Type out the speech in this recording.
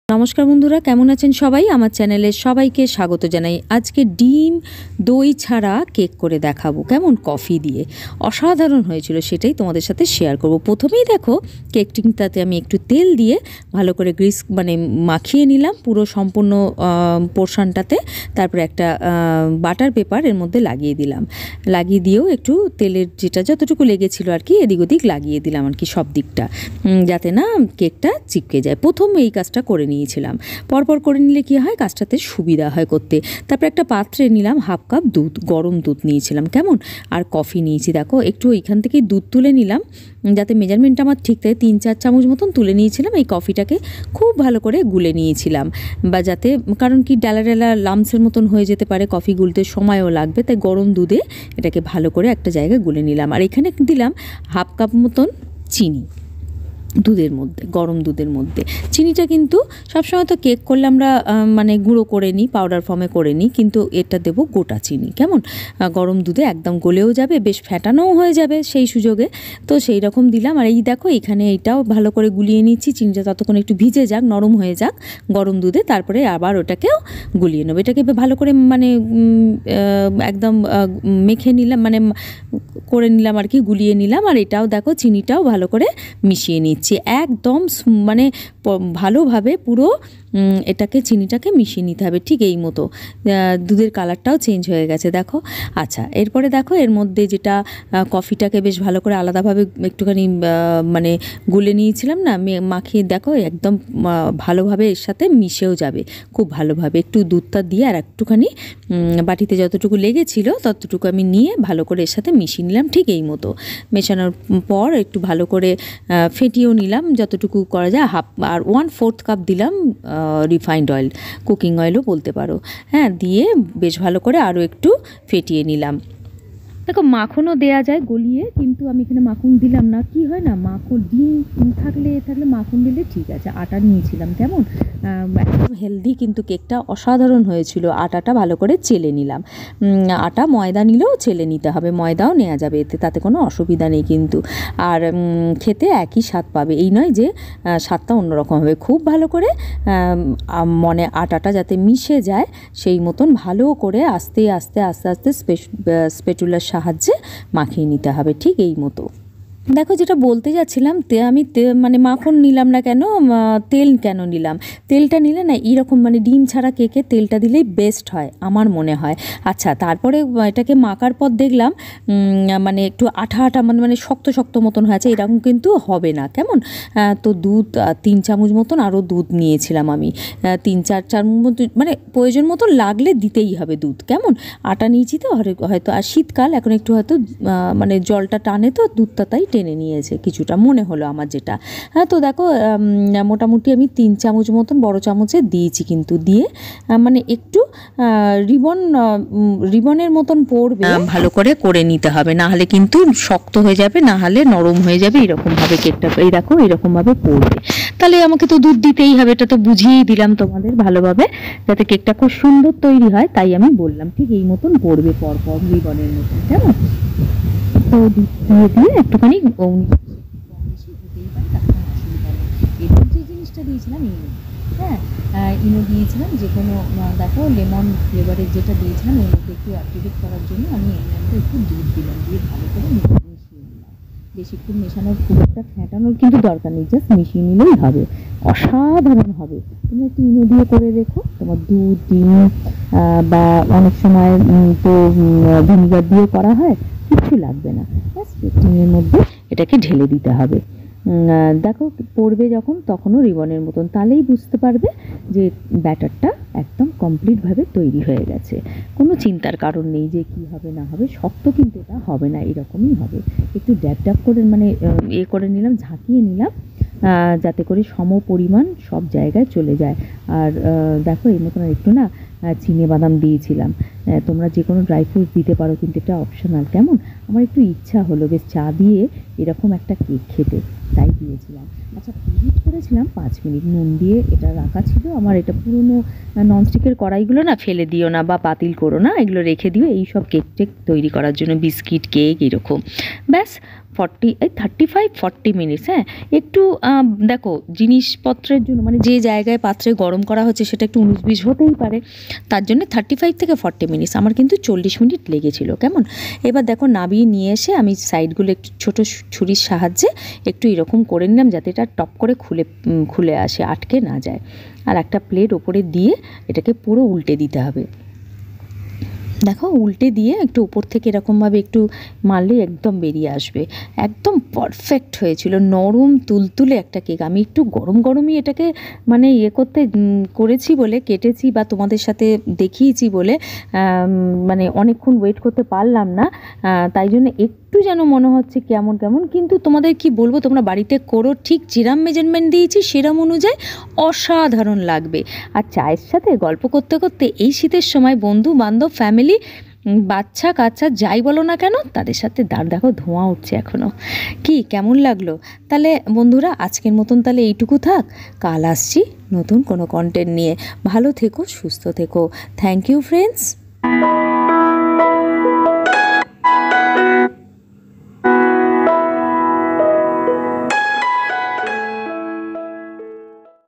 নমস্কার বন্ধুরা, কেমন আছেন সবাই? আমার চ্যানেলে সবাইকে স্বাগত জানাই। আজকে ডিম দই ছাড়া কেক করে দেখাবো, কেমন কফি দিয়ে। অসাধারণ হয়েছিল, সেটাই তোমাদের সাথে শেয়ার করব। প্রথমেই দেখো কেক টিনটাতে আমি একটু তেল দিয়ে ভালো করে গ্রিস মাখিয়ে নিলাম পুরো সম্পূর্ণ পোর্শনটাতে। তারপরে একটা বাটার পেপার এর মধ্যে লাগিয়ে দিলাম, লাগিয়ে দিয়েও একটু তেলের যেটা যতটুকু লেগেছিল আর কি এদিক ওদিক লাগিয়ে দিলাম আর কি, সব দিকটা যাতে না কেকটা চিপকে যায়। প্রথম এই কাজটা করে নিয়েছিলাম, পরপর করে নিলে কি হয় কাজটাতে সুবিধা হয় করতে। তারপর একটা পাত্রে নিলাম হাফ কাপ দুধ, গরম দুধ নিয়েছিলাম কেমন, আর কফি নিয়েছি। দেখো একটু ওইখান থেকেই দুধ তুলে নিলাম যাতে মেজারমেন্টটা আমার ঠিক থাকে। 3-4 চামচ মতন তুলে নিয়েছিলাম। এই কফিটাকে খুব ভালো করে গুলে নিয়েছিলাম, বা যাতে, কারণ কি ডালা ডালা লামসের মতন হয়ে যেতে পারে, কফি গুলতে সময়ও লাগবে, তাই গরম দুধে এটাকে ভালো করে একটা জায়গায় গুলে নিলাম। আর এখানে দিলাম হাফ কাপ মতন চিনি দুধের মধ্যে, গরম দুধের মধ্যে। চিনিটা কিন্তু সবসময় তো কেক করলে আমরা গুঁড়ো করে নিই, পাউডার ফর্মে করে নিই, কিন্তু এটা দেবো গোটা চিনি কেমন, গরম দুধে একদম গলেও যাবে, বেশ ফ্যাটানোও হয়ে যাবে সেই সুযোগে। তো সেই রকম দিলাম। আর এই দেখো এখানে এইটাও ভালো করে গুলিয়ে নিচ্ছি, চিনিটা ততক্ষণ একটু ভিজে যাক, নরম হয়ে যাক গরম দুধে, তারপরে আবার ওটাকেও গুলিয়ে নেবো। এটাকে ভালো করে একদম মেখে নিলাম, করে নিলাম আর কি, গুলিয়ে নিলাম। আর এটাও দেখো চিনিটাও ভালো করে মিশিয়ে নিচ্ছি একদম, ভালোভাবে পুরো এটাকে চিনিটাকে মিশিয়ে নিতে হবে ঠিক এই মতো। দুধের কালারটাও চেঞ্জ হয়ে গেছে দেখো। আচ্ছা, এরপরে দেখো এর মধ্যে যেটা কফিটাকে বেশ ভালো করে আলাদাভাবে একটুখানি গুলে নিয়েছিলাম না, মাখিয়ে দেখো একদম ভালোভাবে এর সাথে মিশেও যাবে খুব ভালোভাবে। একটু দুধটা দিয়ে আর একটুখানি বাটিতে যতটুকু লেগেছিল ততটুকু আমি নিয়ে ভালো করে এর সাথে মিশিয়ে নিলাম ঠিক এই মতো। মেশানোর পর একটু ভালো করে ফেটিয়েও নিলাম যতটুকু করা যায়। আর 1/4 কাপ দিলাম রিফাইন্ড অয়েল, কুকিং অয়েলও বলতে পারো, হ্যাঁ, দিয়ে বেশ ভালো করে আরও একটু ফেটিয়ে নিলাম। দেখো মাখনও দেয়া যায় গলিয়ে, কিন্তু আমি এখানে মাখন দিলাম না। কি হয় না, মাখন ডিম থাকলে মাখন দিলে ঠিক আছে। আটা নিয়েছিলাম কেমন, একদম হেলদি কিন্তু কেকটা অসাধারণ হয়েছিল। আটাটা ভালো করে চেলে নিলাম। আটা ময়দা নিলেও চেলে নিতে হবে, ময়দাও নেওয়া যাবে এতে, তাতে কোনো অসুবিধা নেই কিন্তু। আর খেতে একই স্বাদ পাবে, এই নয় যে স্বাদটা অন্যরকম হবে। খুব ভালো করে আটাটা যাতে মিশে যায় সেই মতন ভালো করে আস্তে আস্তে আস্তে আস্তে স্প্যাটুলার সাহায্যে মাখিয়ে নিতে হবে ঠিক এই মতো। দেখো যেটা বলতে যাচ্ছিলাম, আমি মাখন নিলাম না কেন, তেল কেন নিলাম, তেলটা নিলে না এইরকম ডিম ছাড়া কেকে তেলটা দিলেই বেস্ট হয় আমার মনে হয়। আচ্ছা, তারপরে এটাকে মাখার পর দেখলাম একটু আঠা আঠা শক্ত শক্ত মতন হয়েছে, এরকম কিন্তু হবে না কেমন। তো দুধ 3 চামচ মতন আরও দুধ নিয়েছিলাম আমি, 3-4 চামচ মতো, প্রয়োজন মতন লাগলে দিতেই হবে দুধ কেমন। আটা নিয়েছি তো হয়তো, আর শীতকাল এখন একটু হয়তো জলটা টানে, তো দুধটা তাই টেনে নিয়েছে কিছুটা মনে হলো আমার যেটা। হ্যাঁ, তো দেখো মোটামুটি আমি 3 চামচ মতন বড় চামচে দিয়েছি, কিন্তু দিয়ে একটু রিবনের মতন পড়বে, ভালো করে করে নিতে হবে, না হলে কিন্তু শক্ত হয়ে যাবে, না হলে নরম হয়ে যাবে। এরকমভাবে কেকটা এই দেখো এরকমভাবে পড়বে, তাহলে আমাকে তো দুধ দিতেই হবে। এটা তো বুঝিয়েই দিলাম তোমাদের ভালোভাবে, যাতে কেকটা খুব সুন্দর তৈরি হয়, তাই আমি বললাম ঠিক এই মতন পড়বে পরপর রিবনের মতন কেমন। তো দুধ দিয়ে একটুখানি এবার যে জিনিসটা দিয়েছিলাম ইনো, হ্যাঁ ইনো দিয়েছিলাম, যে কোনো দেখো লেমন ফ্লেভারের যেটা দিয়েছিলাম এর মধ্যে একটু অ্যাক্টিভেট করার জন্য আমি এর মধ্যে একটু দুধ দিলাম, দিয়ে ভালো করে মিশিয়ে নিলাম। বেশিক্ষণ মেশানোর খুব একটা ফ্যাটানোর কিন্তু দরকার নেই, জাস্ট মিশিয়ে নিলেই হবে, অসাধারণ হবে। তুমি একটু ইনো দিয়ে করে রেখো, তোমার দুধ ডিম বা অনেক সময় তো ভিনিগার দিয়ে করা হয়, কিছু লাগবে না, ব্যাস টিনের মধ্যে এটাকে ঢেলে দিতে হবে। দেখো পড়বে যখন, তখনও রিবনের মতন, তাহলেই বুঝতে পারবে যে ব্যাটারটা একদম কমপ্লিটভাবে তৈরি হয়ে গেছে। কোনো চিন্তার কারণ নেই যে কি হবে না হবে, শক্ত কিন্তু এটা হবে না, এরকমই হবে। একটু ড্যাব ড্যাব করে করে নিলাম, ঝাঁকিয়ে নিলাম, যাতে করে সম পরিমাণ সব জায়গায় চলে যায়। আর দেখো এই মতন একটু না চিনে বাদাম দিয়েছিলাম, তোমরা যে কোনো ড্রাই ফ্রুটস দিতে পারো, কিন্তু এটা অপশনাল কেমন। আমার একটু ইচ্ছা হলো বেশ চা দিয়ে এরকম একটা কেক খেতে, তাই দিয়েছিলাম। আচ্ছা, প্রিহিট করেছিলাম 5 মিনিট, নুন দিয়ে এটা রাখা ছিল আমার। এটা পুরনো ননস্টিকের কড়াইগুলো না ফেলে দিও না, বা বাতিল করো না, এগুলো রেখে দিও এই সব কেক টেক তৈরি করার জন্য, বিস্কিট কেক এরকম। ব্যাস 35-40 মিনিটস। হ্যাঁ, একটু দেখো জিনিসপত্রের জন্য মানে যে জায়গায় পাত্রে গরম করা হচ্ছে সেটা একটু 19-20 হতেই পারে, তার জন্য 35-40 মিনিটস। আমার কিন্তু 40 মিনিট লেগেছিল। কেমন, এবার দেখো নাবিয়ে নিয়ে এসে আমি সাইডগুলো একটু ছোটো ছুরির সাহায্যে একটু এরকম করে নিলাম যাতে এটা টপ করে খুলে আসে, আটকে না যায়। আর একটা প্লেট ওপরে দিয়ে এটাকে পুরো উল্টে দিতে হবে। দেখো উল্টে দিয়ে একটু উপর থেকে এরকমভাবে একটু মারলে একদম বেরিয়ে আসবে। একদম পারফেক্ট হয়েছিল, নরম তুলতুলে একটা কেক। আমি একটু গরম গরমই এটাকে মানে করেছি বলে, কেটেছি বা তোমাদের সাথে দেখিয়েছি বলে মানে অনেকক্ষণ ওয়েট করতে পারলাম না, তাই জন্য একটু যেন মনে হচ্ছে কেমন কেমন। কিন্তু তোমাদের কি বলবো, তোমরা বাড়িতে করো, ঠিক যেরম মেজারমেন্ট দিয়েছি সেরম অনুযায়ী অসাধারণ লাগবে। আর চায়ের সাথে গল্প করতে করতে এই শীতের সময় বন্ধু বান্ধব ফ্যামিলি বাচ্চা কাচ্চা যাই বলো না কেন তাদের সাথে দেখো ধোঁয়া উঠছে এখনও। কি কেমন লাগলো? তাহলে বন্ধুরা আজকের মতন তাহলে এইটুকু থাক, কাল আসছি নতুন কোনো কন্টেন্ট নিয়ে। ভালো থেকো, সুস্থ থেকো। Thank you friends.